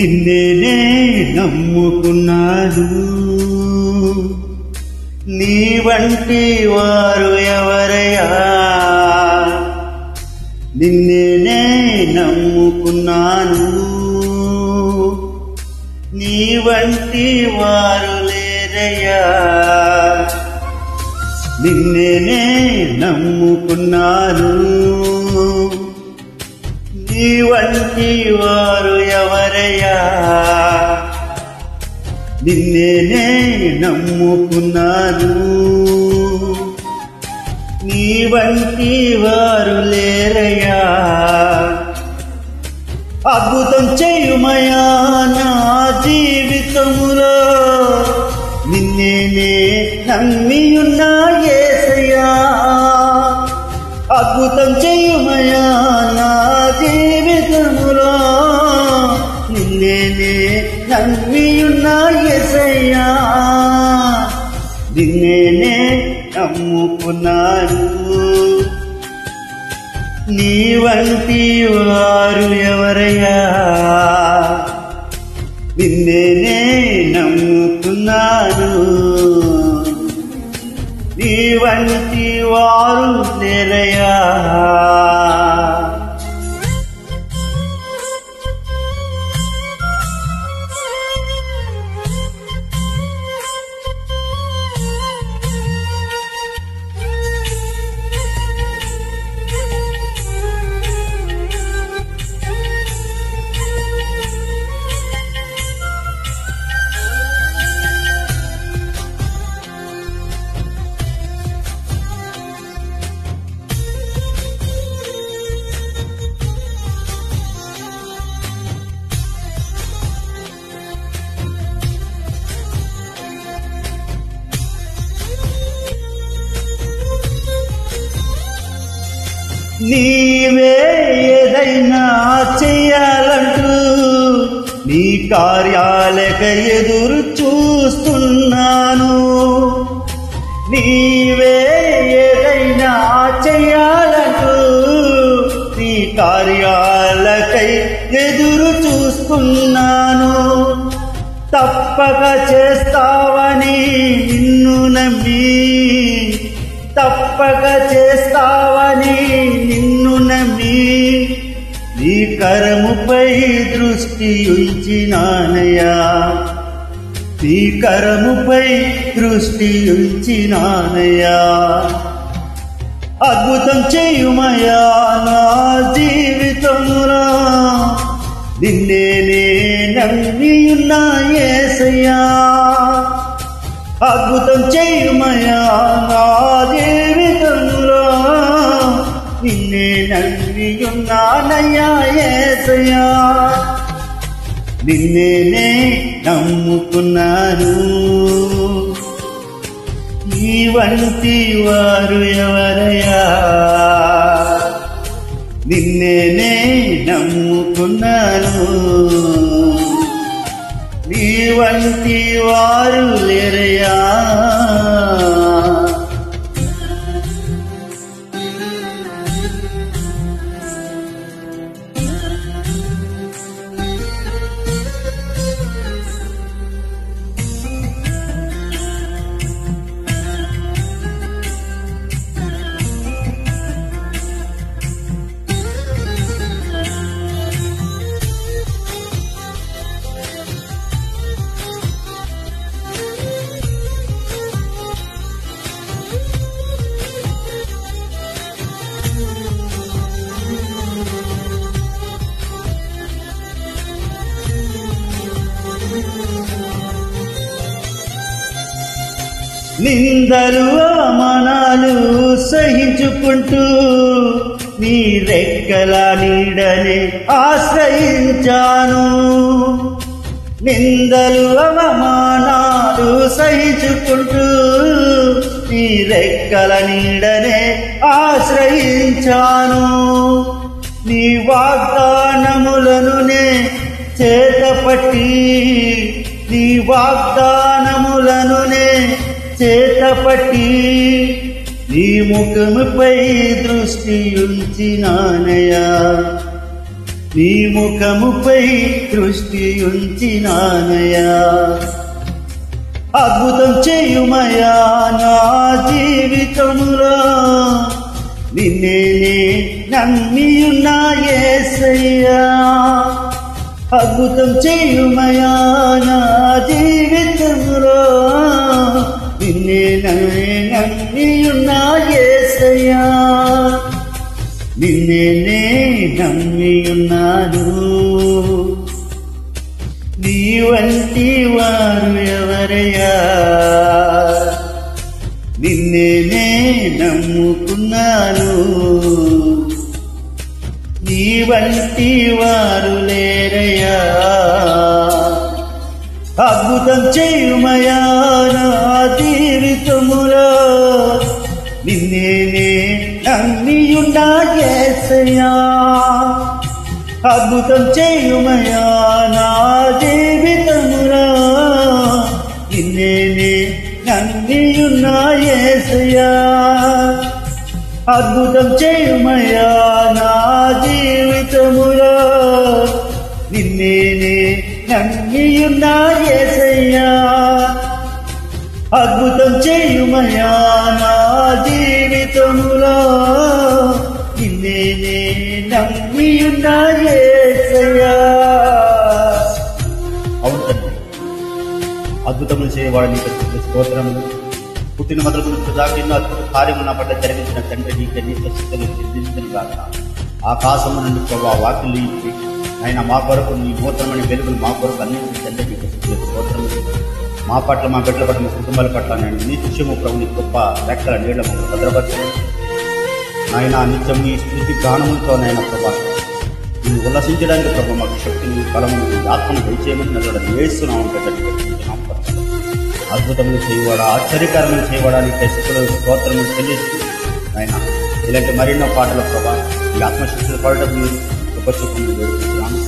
నిన్నేనే నమ్ముకున్నాను, నీ వంటి వారు ఎవరయ్యా? నిన్నేనే నమ్ముకున్నాను, నీ వంటి వారు లేరయ్యా. నిన్నేనే నమ్ముకున్నాను, నీ వంటి వారు ఎవరయ్యా? నిన్నేనే నమ్ముకున్నాను, నీ వంటి వారు లేరయ్యా. అద్భుతం చేయుమయా నా జీవితములో, నిన్నేనే నమ్మియున్నా యేసయ్యా. అద్భుతం చేయుమయా నా జీవితములో, నిన్నేనే నమ్మియున్నా యేసయ్యా. నిన్నేనే నమ్ముకున్నాను, నీ వంటి వారు ఎవరయ్యా? నిన్నేనే నమ్ముకున్నాను, నీ వంటి వారు లేరయ్యా. నీవే ఏదైనా చెయ్యాలంటూ నీ కార్యాలక ఎదురు చూస్తున్నాను. నీవే ఏదైనా చెయ్యాలంటూ నీ కార్యాలకై ఎదురు చూస్తున్నాను. తప్పక చేస్తావని నిన్ను నమ్మి, తప్పక చేస్తావని నిన్ను నమ్మి, నీ కరముపై దృష్టి ఉంచినానయ్యా. నీ కరముపై దృష్టి ఉంచినానయ్యా. అద్భుతం చేయుమయా నా జీవితములో, నిన్నేనే నమ్మియున్నా యేసయ్యా. అద్భుతం చేయుమయా నా జీవితంలో, నిన్నే నమ్మియున్నానయ్యా యేసయ్యా. నిన్నేనే నమ్ముకున్నాను, నీ వంటి వారు ఎవరయ్యా? నిన్నేనే నమ్ముకున్నాను, నీ వంటి వారు లేరయ్యా. నిందలు అవమానాలు సహించుకుంటూ నీ రెక్కల నీడని ఆశ్రయించాను. నిందలు అవమానాలు సహించుకుంటూ నీ రెక్కల నీడనే ఆశ్రయించాను. నీ వాగ్దానములను నే చేతపట్టి, నీ వాగ్దానములను నే చేతపట్టి, నీ ముఖముపై దృష్టి ఉంచినానయ్యా. నీ ముఖముపై దృష్టి ఉంచినానయా, అద్భుతం చేయుమయా నా జీవితములో, నిన్నే నమ్మియున్నా యేసయ్యా, అద్భుతం చేయుమయా నా జీవితములో, నిన్నే నమ్మియున్నా యేసయ్యా, నిన్నే నమ్మియున్నాను. నీ వంటి వారు ఎవరయ్యా, నిన్నే నమ్ముకున్నాను. నీ వంటి వారు లేరయ్యా, అద్భుతం చేయుమయా నా జీవితములో, నిన్నే నమ్మియున్నా యేసయ్యా, అద్భుతం చేయుమయా నా జీవితములో, నిన్నే నమ్మియున్నా యేసయ్యా, అద్భుతం చేయుమయా నా జీవితములో, నిన్నే నమ్మియున్నా యేసయ్యా, అద్భుతం చేయుమయా నా జీవితములో, నిన్నే నమ్మియున్నా యేసయ్యా. అవును తండ్రి, అద్భుతములు చేయవాడు నీకు స్తోత్రములు. పుట్టిన మొదలు దాకా ఎన్నో అద్భుత కార్యము నా పట్ల జరిగించిన తండ్రి నీకు నీకు స్థితులు సిద్ధించని కాక ఆకాశము నుండి ప్రభా వాకిలు ఇచ్చి ఆయన మా కొరకు నీ నూతనమైన వెలుగులు మా కొరకు అందించిన తండ్రి నీకు స్తోత్రములు. మా పట్ల మా బిడ్డల పట్ల మా కుటుంబాల పట్ల నేను నీ శిష్యము ప్రభు నీ గొప్ప రెక్కల నీళ్లను భద్రపరచు ఆయన నిత్యం నీ స్థితి గానములతో నాయన ప్రభా నేను ఉల్లసించడానికి ప్రభు మాకు శక్తిని బలమును ఆత్మను దయచేయమని నన్ను వేస్తున్నాము. అద్భుతములు చేయవాడా, ఆశ్చర్యకరములు చేయవాడానికి స్థితిలో స్తోత్రములు చెల్లిస్తూ ఆయన ఇలాంటి మరెన్నో పాటల ప్రభా ఈ ఆత్మశక్తులు పడటం మీరు ఉపశక్తులు వేడుకుంటున్నాము.